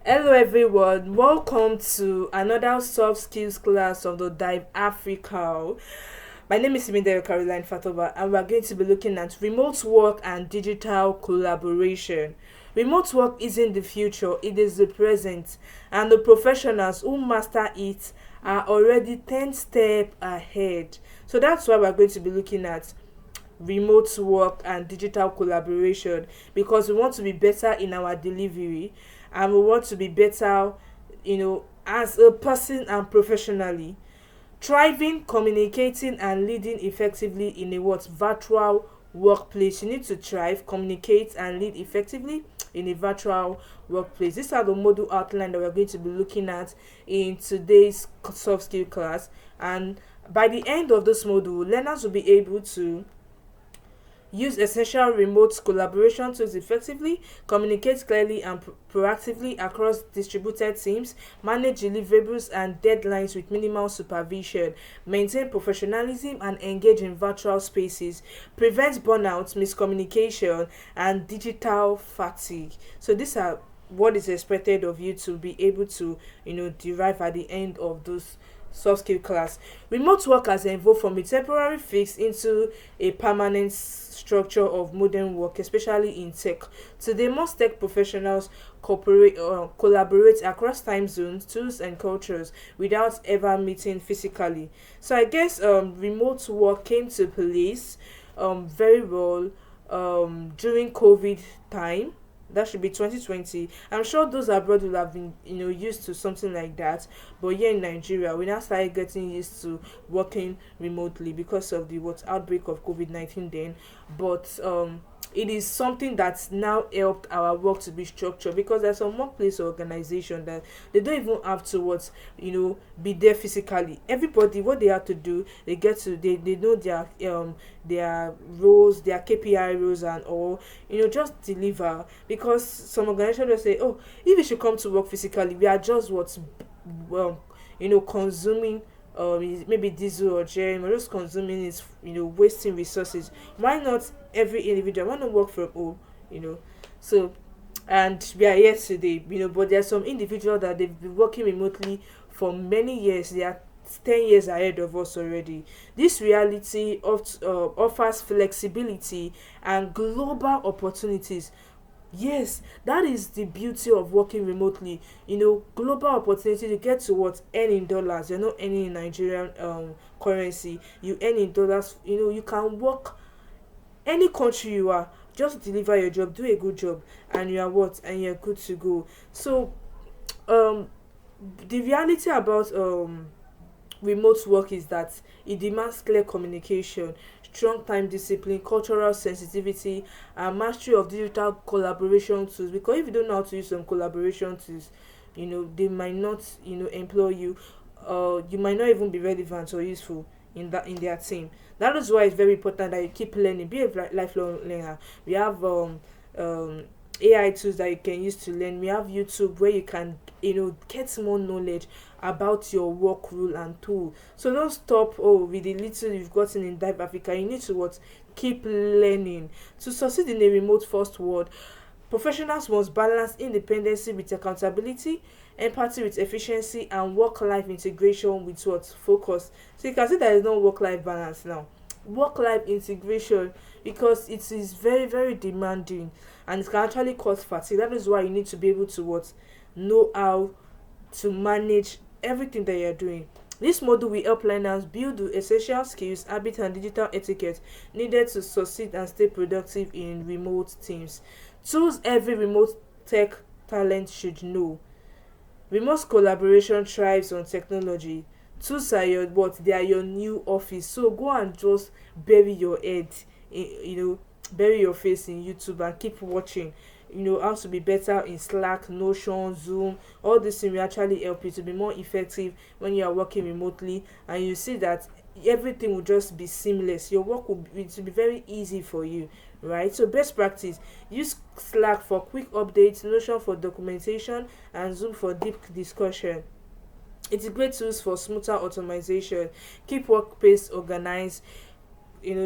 Hello everyone, welcome to another soft skills class of the Dive Africa. My name is Simide Caroline Fatova and we are going to be looking at remote work and digital collaboration. Remote work isn't the future, it is the present, and the professionals who master it are already 10 steps ahead. So that's why we are going to be looking at remote work and digital collaboration because we want to be better in our delivery and we want to be better, as a person and professionally. Thriving, communicating, and leading effectively in a what virtual workplace. You need to thrive, communicate, and lead effectively in a virtual workplace. These are the module outline that we're going to be looking at in today's soft skill class. And by the end of this module, learners will be able to use essential remote collaboration tools effectively, communicate clearly and proactively across distributed teams, manage deliverables and deadlines with minimal supervision, maintain professionalism and engage in virtual spaces, prevent burnout, miscommunication, and digital fatigue. So these are what is expected of you to be able to, derive at the end of those soft skill class. Remote work has evolved from a temporary fix into a permanent structure of modern work, especially in tech. Today, most tech professionals collaborate across time zones, tools, and cultures without ever meeting physically. So I guess remote work came to place very well during COVID time. That should be 2020. I'm sure those abroad will have been, used to something like that. But here in Nigeria, we now started getting used to working remotely because of the what outbreak of COVID-19 then. But it is something that's now helped our work to be structured because there's some workplace organization that they don't even have to what be there physically. Everybody, what they have to do, they know their roles, their KPI roles, and all, just deliver. Because some organization will say, oh, if you should come to work physically, we are just what, well, consuming maybe diesel or gem, or just consuming is, wasting resources. Why not every individual? Why not work from home? you know so, and we are here today, but there are some individuals that they've been working remotely for many years. They are 10 years ahead of us already. This reality offers flexibility and global opportunities. Yes, that is the beauty of working remotely. Global opportunity. You get to what earn in dollars. You're not earning in Nigerian currency. You earn in dollars. You can work any country you are. Just deliver your job, do a good job, and you are what, and you're good to go. So, um, the reality about remote work is that it demands clear communication, strong time discipline, cultural sensitivity, and mastery of digital collaboration tools. Because if you don't know how to use some collaboration tools, they might not, employ you. You might not even be relevant or useful in their team. That is why it's very important that you keep learning. Be a lifelong learner. We have AI tools that you can use to learn. We have YouTube where you can get more knowledge about your work rule and tool. So don't stop with the little you've gotten in Dive Africa. You need to what keep learning to succeed in a remote first world. Professionals must balance independency with accountability, empathy with efficiency, and work-life integration with what focus. So you can see there is no work-life balance now. Work-life integration, because it is very very demanding and it can actually cause fatigue. That is why you need to be able to what know how to manage everything that you're doing. This module will help learners build the essential skills, habits, and digital etiquette needed to succeed and stay productive in remote teams. Tools every remote tech talent should know. Remote collaboration thrives on technology. Tools are your what? They are your new office. So go and just bury your head, bury your face in YouTube and keep watching. How to be better in Slack, Notion, Zoom. All this thing will actually help you to be more effective when you are working remotely, and you see that everything will just be seamless. Your work it will be very easy for you, right? So best practice: use Slack for quick updates, Notion for documentation, and Zoom for deep discussion. Integrate tools for smoother automation. Keep workspace organized.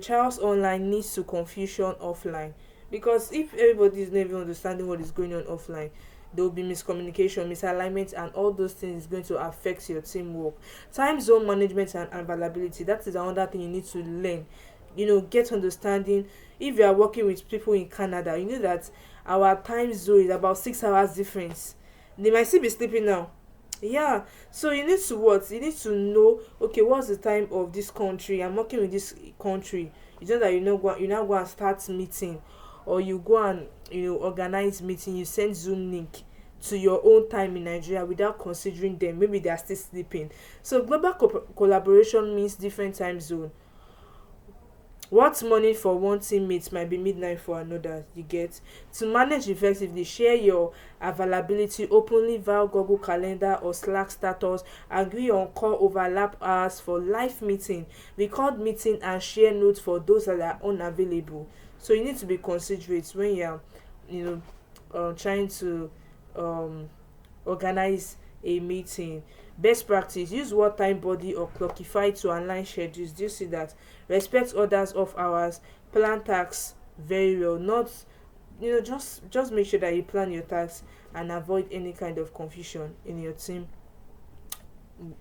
Chaos online needs to confusion offline. Because if everybody is not even understanding what is going on offline, there will be miscommunication, misalignment, and all those things is going to affect your teamwork. Time zone management and availability, that is another thing you need to learn. Get understanding. If you are working with people in Canada, you know that our time zone is about 6 hours difference. They might still be sleeping now. Yeah, so you need to what? You need to know, okay, what's the time of this country? I'm working with this country. It's not that you now go and start meeting, or you go and organize meeting, you send Zoom link to your own time in Nigeria without considering them. Maybe they are still sleeping. So global collaboration means different time zone. What's morning for one teammate might be midnight for another. You get. To manage effectively, share your availability openly via Google Calendar or Slack status. Agree on call overlap hours for live meeting, record meeting, and share notes for those that are unavailable. So you need to be considerate when you're trying to um organize a meeting. Best practice: use what time body or clockify to align schedules. Do you see that? Respect others off hours. Plan tasks very well. Not just make sure that you plan your tasks and avoid any kind of confusion in your team,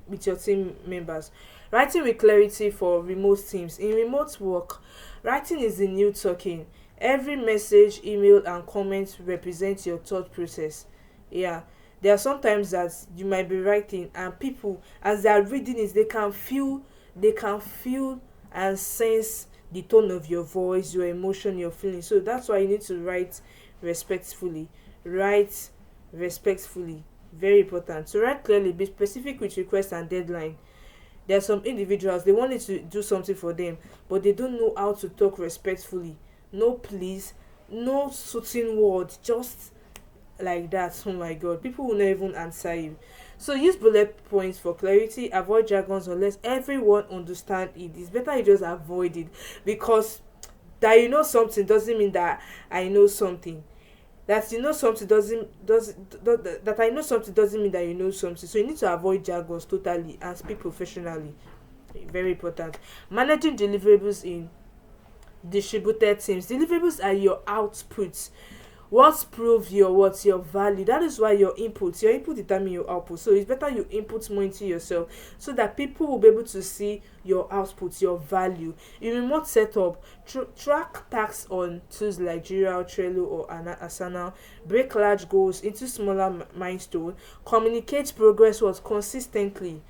with your team members. Writing with clarity for remote teams. In remote work, writing is the new talking. Every message, email, and comment represents your thought process. Yeah, there are sometimes that you might be writing, and people, as they are reading it, they can feel and sense the tone of your voice, your emotion, your feelings. So that's why you need to write respectfully. Write respectfully. Very important. To write clearly, be specific with request and deadline. There are some individuals, they want you to do something for them, but they don't know how to talk respectfully. No please, no soothing words, just like that. Oh my god, people will not even answer you. So use bullet points for clarity. Avoid jargons unless everyone understand it. It's better you just avoid it, because that you know something doesn't mean that I know something. That you know something that I know something doesn't mean that you know something. So you need to avoid jargons totally and speak professionally. Very important. Managing deliverables in distributed teams. Deliverables are your outputs. What proves your value. That is why your input determine your output. So it's better you input more into yourself, so that people will be able to see your output, your value. In remote setup, track tasks on tools like Jira, Trello, or Asana. Break large goals into smaller milestones. Communicate progress was consistently.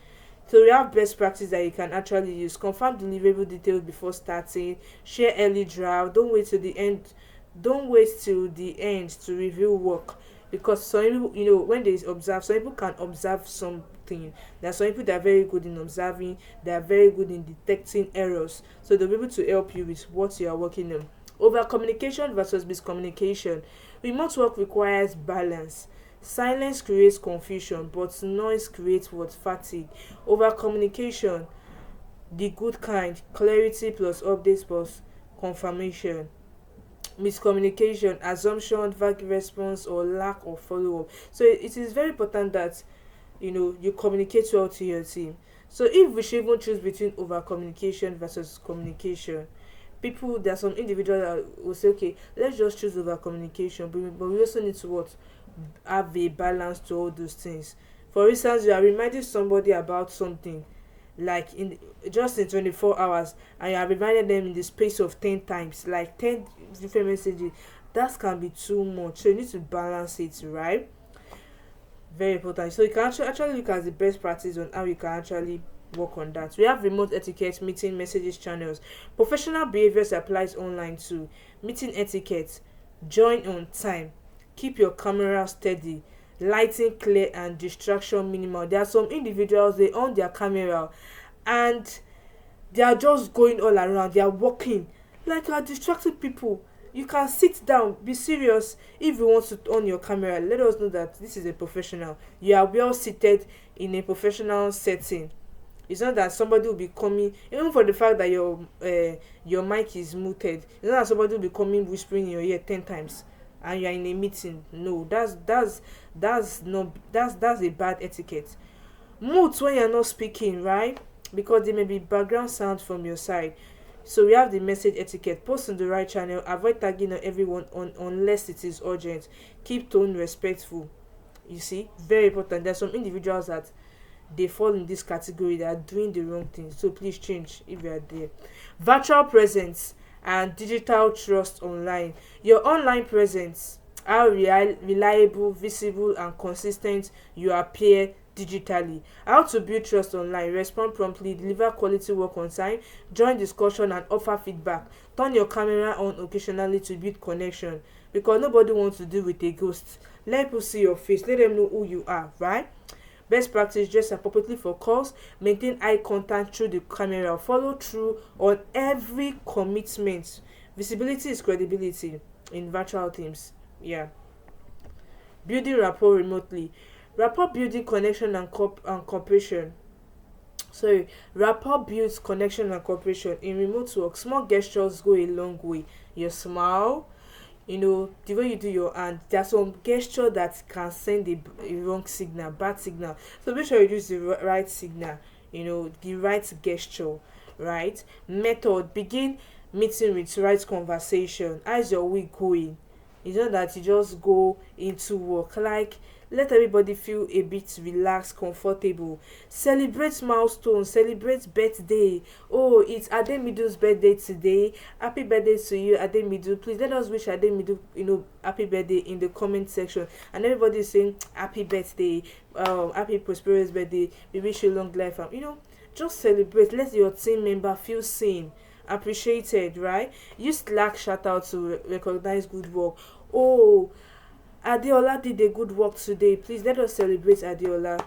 So we have best practice that you can actually use. Confirm deliverable details before starting. Share early draft. Don't wait till the end to review work, because some people, when they observe, some people can observe something. There are some people that are very good in observing, they are very good in detecting errors, so they'll be able to help you with what you are working on. Over communication versus miscommunication. Remote work requires balance. Silence creates confusion, but noise creates what? Fatigue. Over communication, the good kind: clarity plus updates plus confirmation. Miscommunication: assumption, vague response, or lack of follow-up. So it is very important that you communicate well to your team. So if we should even choose between over communication versus communication, people, there are some individuals that will say, okay, let's just choose over communication, but we also need to what? Have a balance to all those things. For instance, you are reminding somebody about something, like in just in 24 hours, and you have reminded them in the space of 10 times, like 10 different messages. That can be too much, so you need to balance it, right? Very important. So you can actually look at the best practice on how you can actually work on that. We have remote etiquette, meeting messages channels. Professional behaviors applies online too. Meeting etiquette: join on time, keep your camera steady, lighting clear, and distraction minimal. There are some individuals, they on their camera and they are just going all around, they are walking, like you are distracting people. You can sit down, be serious. If you want to on your camera, let us know that this is a professional, you are well seated in a professional setting. It's not that somebody will be coming, even for the fact that your mic is muted. It's not that somebody will be coming whispering in your ear 10 times and you are in a meeting. No, that's no that's a bad etiquette. Mute when you're not speaking, right? Because there may be background sound from your side. So we have the message etiquette: post on the right channel, avoid tagging on everyone unless it is urgent, keep tone respectful. You see, very important. There's some individuals that they fall in this category, they are doing the wrong thing, so please change if you are there. Virtual presence and digital trust online. Your online presence, how reliable, visible and consistent you appear digitally. How to build trust online: respond promptly, deliver quality work on time, join discussion and offer feedback, turn your camera on occasionally to build connection, because nobody wants to deal with a ghost. Let people see your face, let them know who you are, right? Best practice: dress appropriately for calls, maintain eye contact through the camera, follow through on every commitment. Visibility is credibility in virtual teams. Yeah. Building rapport remotely. Rapport building connection and cooperation. Sorry, rapport builds connection and cooperation in remote work. Small gestures go a long way. Your smile, the way you do your hand, there's some gesture that can send a wrong signal, bad signal. So make sure you use the right signal, the right gesture, right? Method: begin meeting with right conversation. How's your week going? It's not that you just go into work. Like, let everybody feel a bit relaxed, comfortable. Celebrate milestones, celebrate birthday. Oh, it's Ademidu's birthday today. Happy birthday to you, Ademidu. Please let us wish Ademidu, happy birthday in the comment section. And everybody is saying happy birthday, happy prosperous birthday. We wish you long life. And just celebrate. Let your team member feel seen, appreciated, right? Use Slack shout out to recognize good work. Oh, Adeola did a good work today. Please let us celebrate Adeola.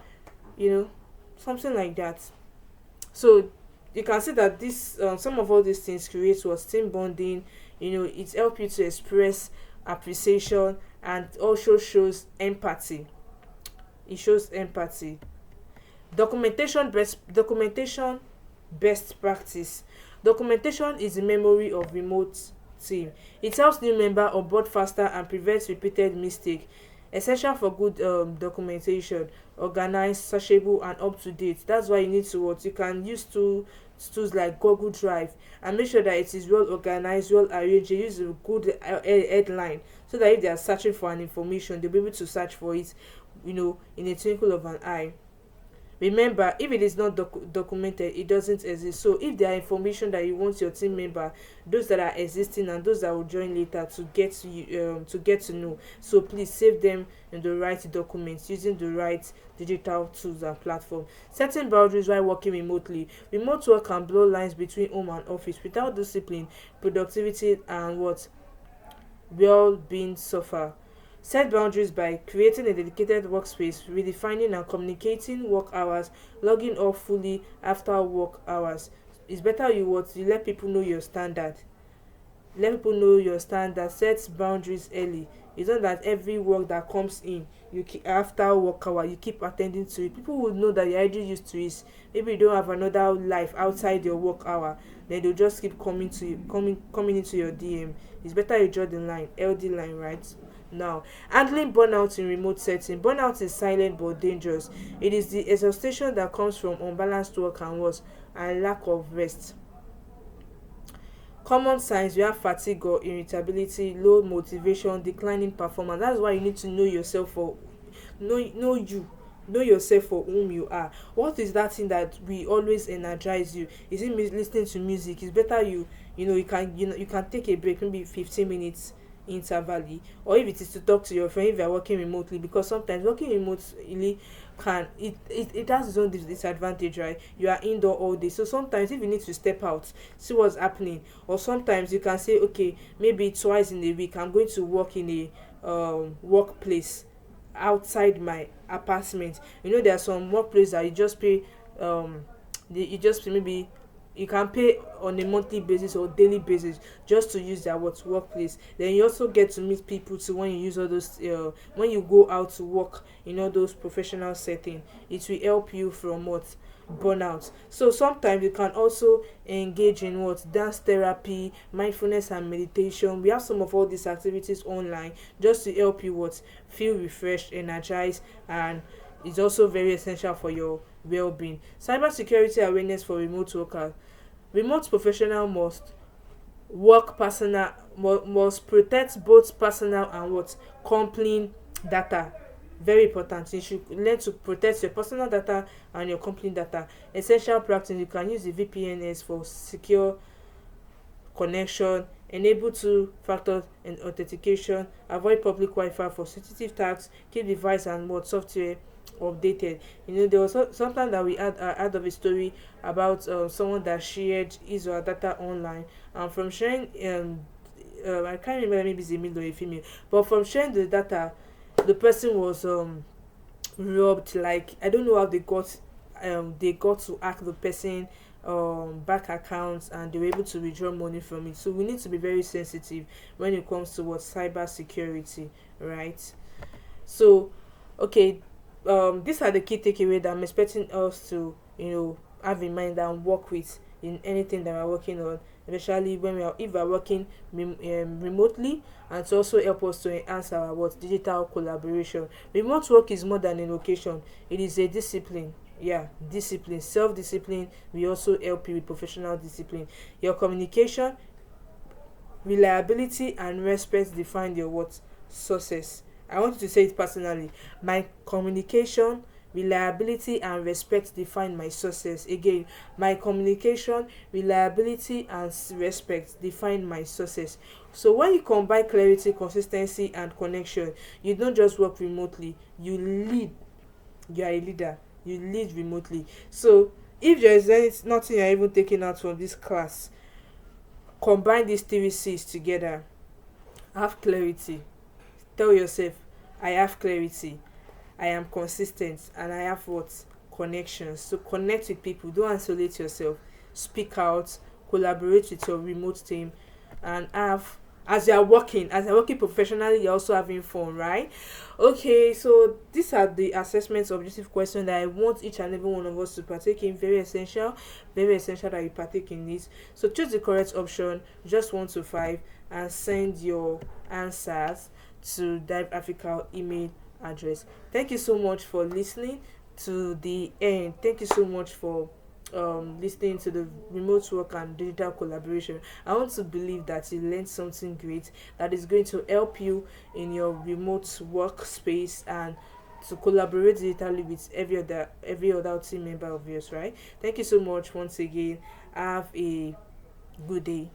Something like that. So you can see that this some of all these things create what team bonding. It helps you to express appreciation and also shows empathy. It shows empathy. Documentation best practice. Documentation is the memory of remote team. It helps new member onboard faster and prevents repeated mistake. Essential for good documentation: organized, searchable and up to date. That's why you need to what you can use tools like Google Drive, and make sure that it is well organized, well arranged. You use a good headline, so that if they are searching for an information, they'll be able to search for it, in a twinkle of an eye. Remember, if it is not documented, it doesn't exist. So if there are information that you want your team member, those that are existing and those that will join later, to get to to get to know, so please save them in the right documents using the right digital tools and platform. Setting boundaries while working remotely. Remote work can blur lines between home and office. Without discipline, productivity and well-being suffer. Set boundaries by creating a dedicated workspace, redefining and communicating work hours, logging off fully after work hours. It's better you let people know your standard. Let people know your standard. Set boundaries early. It's not that every work that comes in, after work hour, you keep attending to it. People will know that you're already used to it. Maybe you don't have another life outside your work hour. Then they'll just keep coming to you, coming into your DM. It's better you draw the line, LD line, right? Now, handling burnout in remote setting. Burnout is silent but dangerous. It is the exhaustion that comes from unbalanced work and lack of rest. Common signs: you have fatigue or irritability, low motivation, declining performance. That's why you need to know yourself for know yourself for whom you are. What is that thing that will always energize you? Is it listening to music? It's better you can take a break, maybe 15 minutes intervally, or if it is to talk to your friend if you're working remotely, because sometimes working remotely it has its own disadvantage, right? You are indoor all day, so sometimes if you need to step out, see what's happening, or sometimes you can say, okay, maybe twice in a week I'm going to work in a workplace outside my apartment. There are some workplaces that you just pay maybe you can pay on a monthly basis or daily basis just to use their workplace. Then you also get to meet people too when you use all those when you go out to work in all those professional setting. It will help you from burnout. So sometimes you can also engage in dance therapy, mindfulness and meditation. We have some of all these activities online just to help you feel refreshed, energized, and it's also very essential for your well-being. Cybersecurity awareness for remote workers. Remote professional must protect both personal and company data. Very important. You should learn to protect your personal data and your company data. Essential practice: you can use the VPNs for secure connection, enable two factor and authentication, avoid public Wi-Fi for sensitive tasks, keep device and what software updated. There was sometimes that we had heard of a story about someone that shared his or her data online, and from sharing I can't remember, maybe it's a male or a female, but from sharing the data, the person was robbed. Like, I don't know how they got to hack the person bank accounts, and they were able to withdraw money from it. So we need to be very sensitive when it comes to what cyber security, right? So, okay, these are the key takeaway that I'm expecting us to have in mind and work with in anything that we're working on, especially when we are if we're working remotely, and to also help us to enhance our what digital collaboration. Remote work is more than a location; it is a discipline. Yeah, discipline, self discipline. We also help you with professional discipline. Your communication, reliability, and respect define your what success. I want you to say it personally. My communication, reliability, and respect define my success. Again, my communication, reliability, and respect define my success. So when you combine clarity, consistency, and connection, you don't just work remotely, you lead. You are a leader. You lead remotely. So if there is nothing you're even taking out from this class, combine these three C's together. Have clarity. Tell yourself, I have clarity, I am consistent, and I have what? Connections. So connect with people. Don't isolate yourself. Speak out, collaborate with your remote team, and have as you're working professionally, you're also having fun, right? Okay, so these are the assessments objective questions that I want each and every one of us to partake in. Very essential that you partake in this. So choose the correct option, just 1 to 5, and send your answers to Dive Africa email address. Thank you so much for listening to the end. Thank you so much for listening to the remote work and digital collaboration. I want to believe that you learned something great that is going to help you in your remote workspace and to collaborate digitally with every other team member of yours, right? Thank you so much once again. Have a good day.